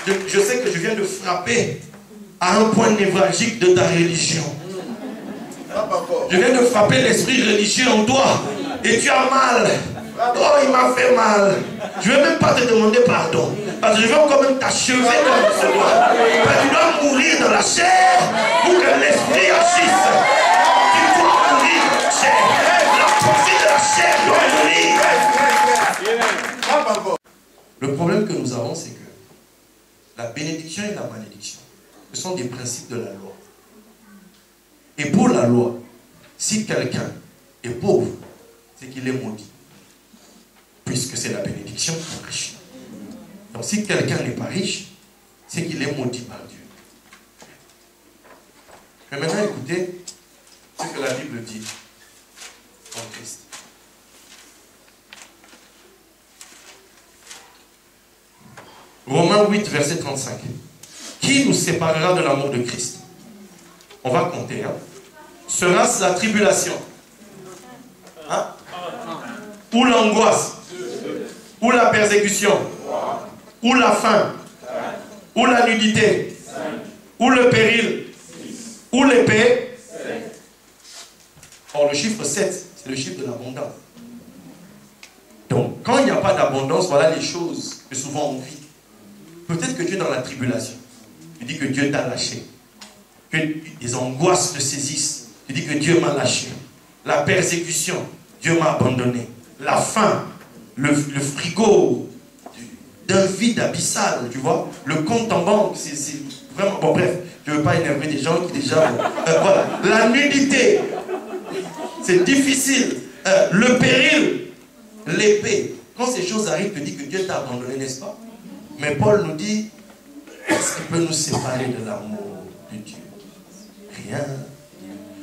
je sais que je viens de frapper à un point névralgique de ta religion. Je viens de frapper l'esprit religieux en toi. Et tu as mal. Oh, il m'a fait mal. Je ne vais même pas te demander pardon. Parce que je vais encore même t'achever dans ce doigt. Parce que tu dois mourir dans la chair pour que l'esprit agisse. Tu dois mourir dans la chair. La pensée de la chair doit mourir. Le problème que nous avons, c'est que la bénédiction et la malédiction, ce sont des principes de la loi. Et pour la loi, si quelqu'un est pauvre, c'est qu'il est maudit. Puisque c'est la bénédiction pour riche. Donc si quelqu'un n'est pas riche, c'est qu'il est maudit par Dieu. Mais maintenant écoutez ce que la Bible dit en Christ. Romains 8, verset 35. Qui nous séparera de l'amour de Christ? On va compter. Hein? Sera-ce la tribulation? Hein? Ou l'angoisse? Ou la persécution? Ou la faim? Ou la nudité? Ou le péril? Ou l'épée? Or, le chiffre 7, c'est le chiffre de l'abondance. Donc, quand il n'y a pas d'abondance, voilà les choses que souvent on vit. Peut-être que tu es dans la tribulation. Tu dis que Dieu t'a lâché. Que des angoisses te saisissent. Tu dis que Dieu m'a lâché. La persécution, Dieu m'a abandonné. La faim, le frigo d'un vide abyssal, tu vois. Le compte en banque, c'est vraiment... Bon, bref, je ne veux pas énerver des gens qui déjà... voilà. La nudité, c'est difficile. Le péril, l'épée. Quand ces choses arrivent, tu dis que Dieu t'a abandonné, n'est-ce pas? Mais Paul nous dit, qu'est-ce qui peut nous séparer de l'amour de Dieu? Rien.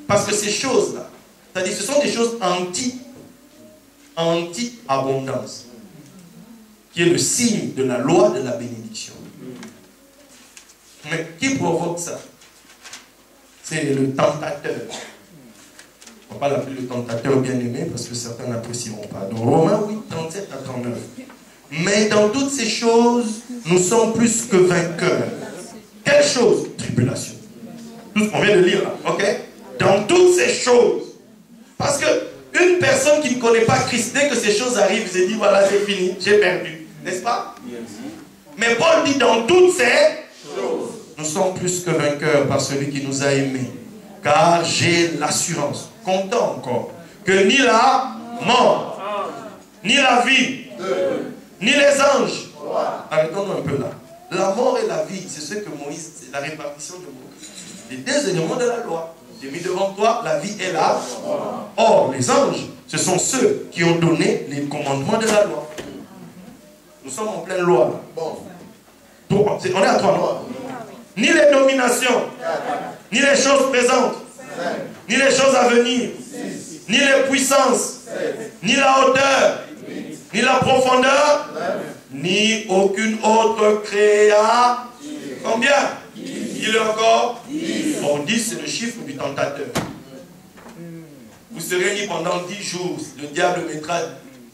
Parce que ces choses-là, c'est-à-dire ce sont des choses anti-abondance, qui est le signe de la loi de la bénédiction. Mais qui provoque ça? C'est le tentateur. On ne va pas l'appeler le tentateur bien-aimé parce que certains n'apprécieront pas. Donc Romains 8, 37 à 39. Mais dans toutes ces choses, nous sommes plus que vainqueurs. Quelle chose? Tribulation. Tout ce qu'on vient de lire là, ok? Dans toutes ces choses. Parce que une personne qui ne connaît pas Christ, dès que ces choses arrivent, il se dit, voilà, c'est fini, j'ai perdu. N'est-ce pas? Mais Paul dit, dans toutes ces choses, nous sommes plus que vainqueurs par celui qui nous a aimés. Car j'ai l'assurance, content encore, que ni la mort, ni la vie, ni les anges. Arrêtons-nous un peu là. La mort et la vie, c'est ce que Moïse, c'est la répartition de Moïse. Les deux éléments de la loi. J'ai mis devant toi la vie et la mort. Or, les anges, ce sont ceux qui ont donné les commandements de la loi. Nous sommes en pleine loi. Là. Bon. Donc, on est à 3 lois. Ni les dominations, ni les choses présentes, ni les choses à venir, ni les puissances, ni la hauteur, ni la profondeur, ni aucune autre créature. Combien? Dis-le encore. Bon, 10, c'est le chiffre du tentateur. Vous serez libre pendant 10 jours. Le diable mettra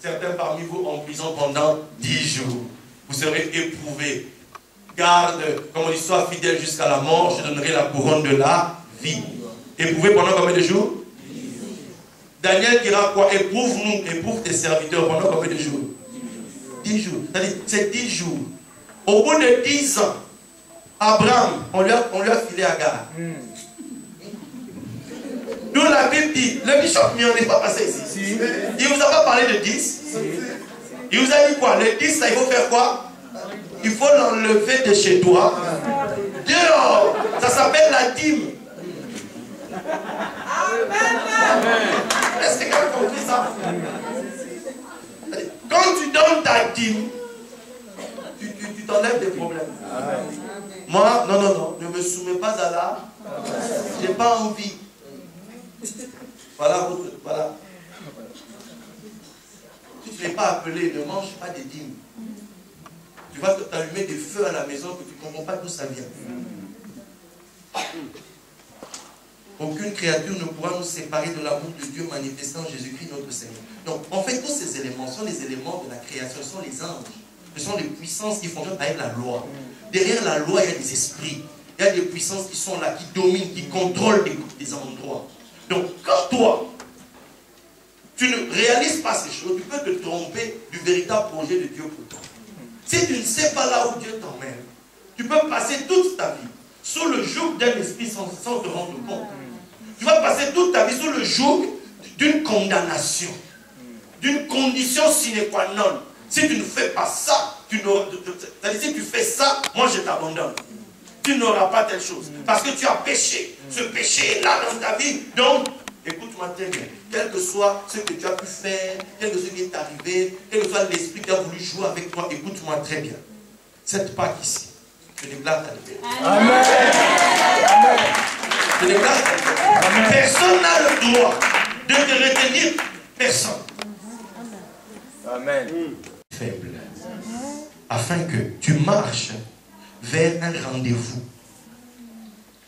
certains parmi vous en prison pendant 10 jours. Vous serez éprouvés. Garde, comme on dit, sois fidèle jusqu'à la mort, je donnerai la couronne de la vie. Éprouvé pendant combien de jours? Daniel dira quoi? Éprouve-nous, éprouve tes serviteurs pendant combien de jours? 10 jours. C'est 10 jours. Au bout de 10 ans, Abraham, on lui a filé Agar. Nous, la Bible dit, le bishop on n'est pas passé ici. Si. Il ne vous a pas parlé de 10. Si. Il vous a dit quoi? Le 10, ça, il faut faire quoi? Il faut l'enlever de chez toi. Dehors, ça s'appelle la dîme. Est-ce que quelqu'un a compris ça? Quand tu donnes ta dîme, tu t'enlèves des problèmes. Moi, non, ne me soumets pas à là. J'ai pas envie. Voilà. Si tu n'es pas appelé, ne mange pas des dîmes. Tu vas t'allumer des feux à la maison que tu ne comprends pas d'où ça vient. Aucune créature ne pourra nous séparer de l'amour de Dieu manifestant en Jésus-Christ notre Seigneur. Donc, en fait, tous ces éléments sont les éléments de la création, sont les anges. Ce sont des puissances qui fonctionnent avec la loi. Derrière la loi, il y a des esprits. Il y a des puissances qui sont là, qui dominent, qui contrôlent des endroits. Donc, quand toi, tu ne réalises pas ces choses, tu peux te tromper du véritable projet de Dieu pour toi. Si tu ne sais pas là où Dieu t'emmène, tu peux passer toute ta vie sous le joug d'un esprit sans te rendre compte. Tu vas passer toute ta vie sous le joug d'une condamnation, d'une condition sine qua non. Si tu ne fais pas ça, c'est-à-dire si tu fais ça, moi je t'abandonne. Tu n'auras pas telle chose. Parce que tu as péché. Ce péché est là dans ta vie. Donc, écoute-moi très bien. Quel que soit ce que tu as pu faire, quel que soit ce qui est arrivé, quel que soit l'esprit qui a voulu jouer avec toi, écoute-moi très bien. Cette Pâque ici, je déclare ta liberté. Amen. Je déclare ta liberté. Personne n'a le droit de te retenir. Personne. Amen. Faible. Afin que tu marches vers un rendez-vous.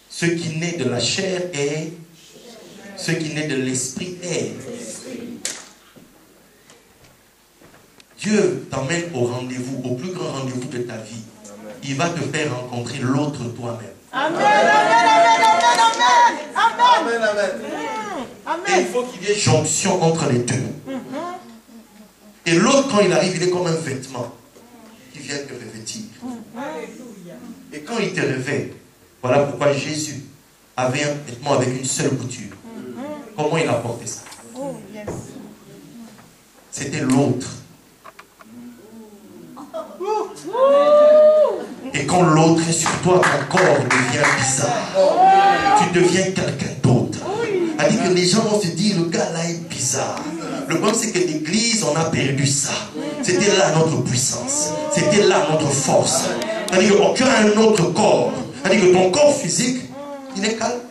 Ce qui naît de la chair est, ce qui naît de l'esprit est. Dieu t'emmène au rendez-vous, au plus grand rendez-vous de ta vie. Il va te faire rencontrer l'autre toi-même. Amen, amen, amen, amen, amen, amen. Et il faut qu'il y ait jonction entre les deux. Et l'autre, quand il arrive, il est comme un vêtement qui vient te revêtir. Et quand il te revêt, voilà pourquoi Jésus avait un vêtement avec une seule couture. Comment il a porté ça? C'était l'autre. Et quand l'autre est sur toi, ton corps devient bizarre. Tu deviens quelqu'un d'autre. C'est-à-dire que les gens vont se dire, le gars là est bizarre. Le problème c'est que l'église, on a perdu ça. C'était là notre puissance. C'était là notre force. C'est-à-dire que tu as un autre corps. C'est-à-dire que ton corps physique, il est calme.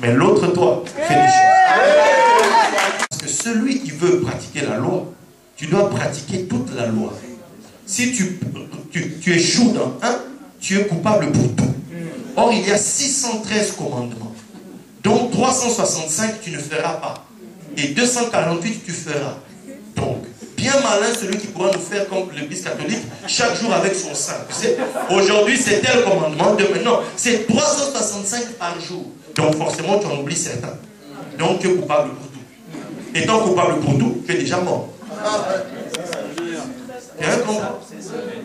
Mais l'autre toi, fait des choses. Parce que celui qui veut pratiquer la loi, tu dois pratiquer toute la loi. Si tu échoues dans un, tu es coupable pour tout. Or, il y a 613 commandements. Donc, 365, tu ne feras pas. Et 248, tu feras. Donc, bien malin celui qui pourra nous faire comme l'Église catholique, chaque jour avec son sein. Tu sais, aujourd'hui, c'est tel commandement, demain, non. C'est 365 par jour. Donc, forcément, tu en oublies certains. Donc, tu es coupable pour tout. Étant coupable pour tout, tu es déjà mort.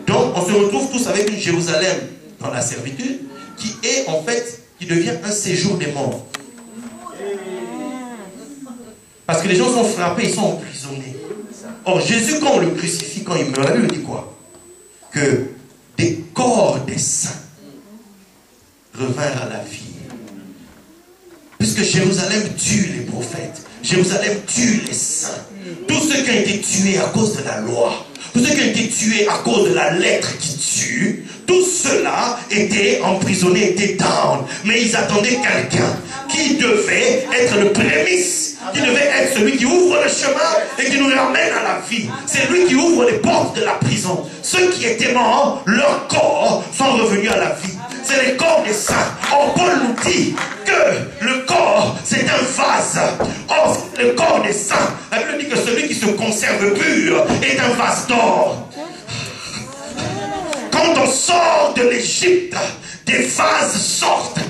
Donc, on se retrouve tous avec une Jérusalem dans la servitude qui est en fait, qui devient un séjour des morts. Parce que les gens sont frappés, ils sont emprisonnés. Or, Jésus, quand on le crucifie, quand il meurt, la Bible dit quoi? Que des corps des saints revinrent à la vie. Puisque Jérusalem tue les prophètes, Jérusalem tue les saints. Tous ceux qui ont été tués à cause de la loi, tous ceux qui ont été tués à cause de la lettre qui tue, tous ceux-là étaient emprisonnés, étaient down. Mais ils attendaient quelqu'un qui devait être le prémisse, qui devait être celui qui ouvre le chemin et qui nous ramène à la vie. C'est lui qui ouvre les portes de la prison. Ceux qui étaient morts, leurs corps sont revenus à la vie. C'est les corps des saints. Or, Paul nous dit que le corps, c'est un vase. Or, le corps des saints, la Bible dit que celui qui se conserve pur est un vase d'or. Quand on sort de l'Égypte, des vases sortent.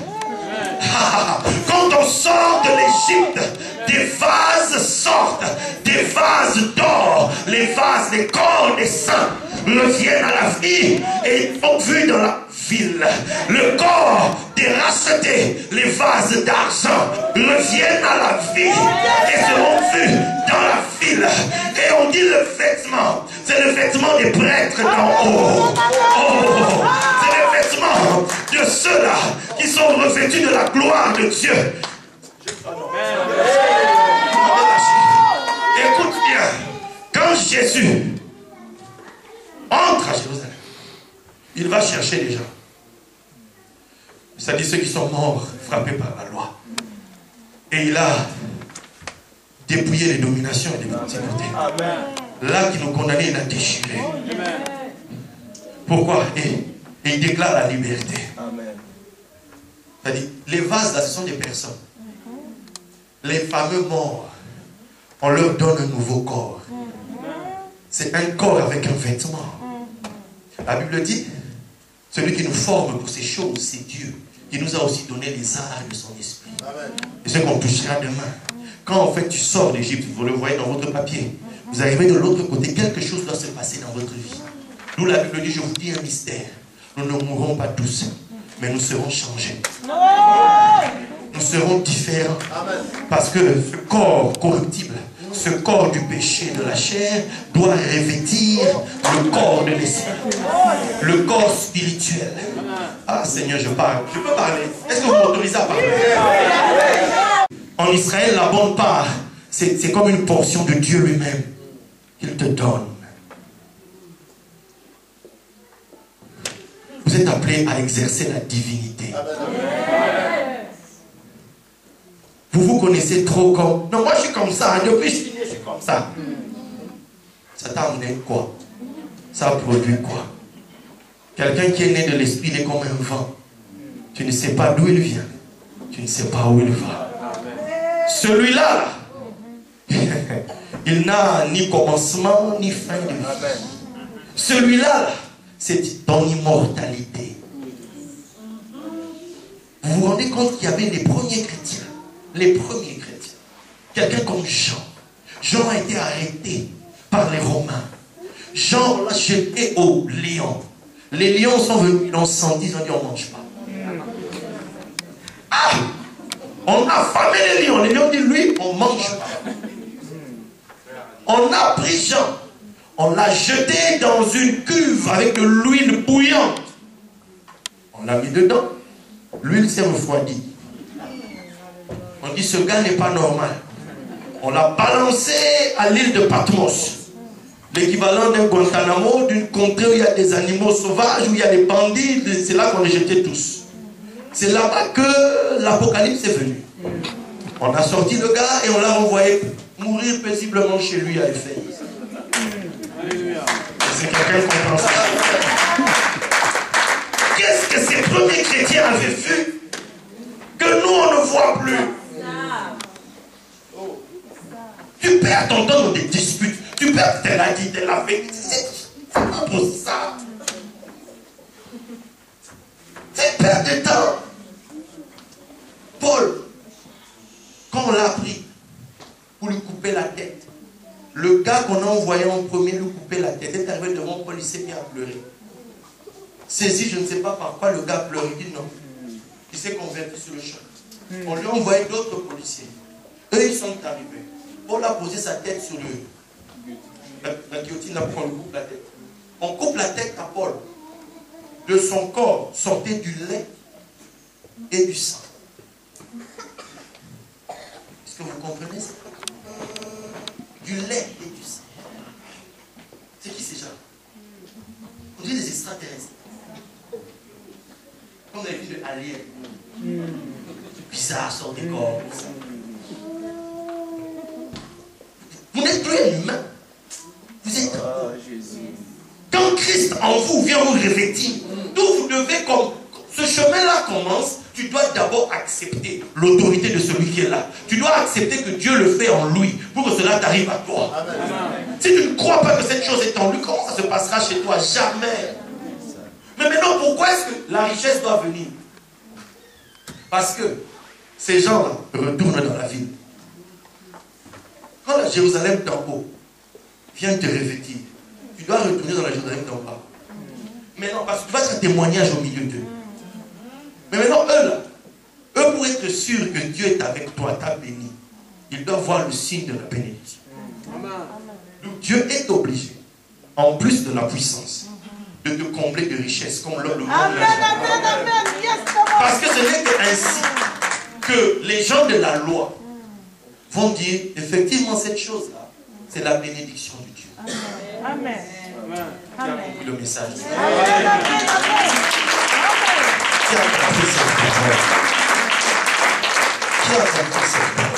Quand on sort de l'Égypte, des vases sortent, des vases d'or, les vases, les corps des saints reviennent à la vie et sont vus dans la ville. Le corps des rachetés, les vases d'argent reviennent à la vie et seront vus dans la ville. Et on dit le vêtement, c'est le vêtement des prêtres d'en haut. Oh, c'est le vêtement de ceux-là qui sont revêtus de la gloire de Dieu. Écoute bien, quand Jésus entre à Jérusalem, il va chercher les gens. C'est-à-dire ceux qui sont morts, frappés par la loi. Et il a dépouillé les dominations et les victimités. Là qui nous condamnait, il a déchiré. Pourquoi? Et il déclare la liberté. C'est-à-dire, les vases là, ce sont des personnes. Les fameux morts, on leur donne un nouveau corps. C'est un corps avec un vêtement. La Bible dit, celui qui nous forme pour ces choses, c'est Dieu, qui nous a aussi donné les arts de son esprit. Amen. Et ce qu'on touchera demain. Quand en fait tu sors d'Égypte, vous le voyez dans votre papier, vous arrivez de l'autre côté, quelque chose doit se passer dans votre vie. D'où la Bible dit, je vous dis un mystère. Nous ne mourrons pas tous, mais nous serons changés. Nous serons différents. Parce que ce corps corruptible, ce corps du péché de la chair doit revêtir le corps de l'esprit, le corps spirituel. Ah Seigneur, je parle. Je peux parler. Est-ce que vous m'autorisez à parler? En Israël, la bonne part, c'est comme une portion de Dieu lui-même qu'il te donne. Vous êtes appelés à exercer la divinité. Vous vous connaissez trop comme... Non, moi je suis comme ça. Depuis que je suis né, je suis comme ça. Ça t'a amené quoi? Ça a produit quoi? Quelqu'un qui est né de l'esprit, il est comme un vent. Tu ne sais pas d'où il vient. Tu ne sais pas où il va. Celui-là, il n'a ni commencement ni fin de vie. Celui-là, c'est ton immortalité. Vous vous rendez compte qu'il y avait les premiers chrétiens. Les premiers chrétiens. Quelqu'un comme Jean. Jean a été arrêté par les Romains. Jean l'a jeté au lion. Les lions sont venus, ils l'ont senti, ils ont dit on ne mange pas. Ah! On a affamé les lions. Les lions disent lui, on ne mange pas. On a pris Jean. On l'a jeté dans une cuve avec de l'huile bouillante. On l'a mis dedans. L'huile s'est refroidie. On dit ce gars n'est pas normal. On l'a balancé à l'île de Patmos. L'équivalent d'un Guantanamo, d'une contrée où il y a des animaux sauvages, où il y a des bandits. C'est là qu'on les jetait tous. C'est là-bas que l'Apocalypse est venu. On a sorti le gars et on l'a envoyé mourir paisiblement chez lui à Éphèse. C'est quelqu'un qui comprend ça. Qu'est-ce que ces premiers chrétiens avaient vu que nous on ne voit plus? Tu perds ton temps dans des disputes. Tu perds tes radis, tes lavé. C'est pas pour ça. C'est perdre de temps. Paul, quand on l'a pris pour lui couper la tête, le gars qu'on a envoyé en premier lui couper la tête est arrivé devant Paul, il s'est mis à pleurer. Saisi, je ne sais pas par quoi le gars pleure. Il dit non. Il s'est converti sur le champ. On lui a envoyé d'autres policiers. Eux, ils sont arrivés. Paul a posé sa tête sur la guillotine, là, pour qu'on lui coupe la tête. On coupe la tête à Paul. De son corps sortait du lait et du sang. Est-ce que vous comprenez ça? Du lait et du sang. C'est qui ces gens? On dit des extraterrestres. Comme on avait dit de aliens. Bizarre, sort des corps. Vous n'êtes plus un humain. Vous êtes... Quand Christ en vous vient vous revêtir, d'où vous devez, comme ce chemin-là commence, tu dois d'abord accepter l'autorité de celui qui est là. Tu dois accepter que Dieu le fait en lui pour que cela t'arrive à toi. Amen. Si tu ne crois pas que cette chose est en lui, comment ça se passera chez toi? Jamais. Mais maintenant, pourquoi est-ce que la richesse doit venir? Parce que ces gens-là retournent dans la ville. Quand la Jérusalem d'en haut vient te revêtir, tu dois retourner dans la Jérusalem d'en bas. Mais non, parce que tu vas être un témoignage au milieu d'eux. Mais maintenant, eux là, eux pour être sûrs que Dieu est avec toi, t'a béni, ils doivent voir le signe de la bénédiction. Donc Dieu est obligé, en plus de la puissance, de te combler de richesses comme le monde l'a. Parce que ce n'est qu'ainsi que les gens de la loi vont dire, effectivement, cette chose-là, c'est la bénédiction de Dieu. Amen. Qui a compris le message? Amen. Qui a compris cette parole? Qui a compris cette parole?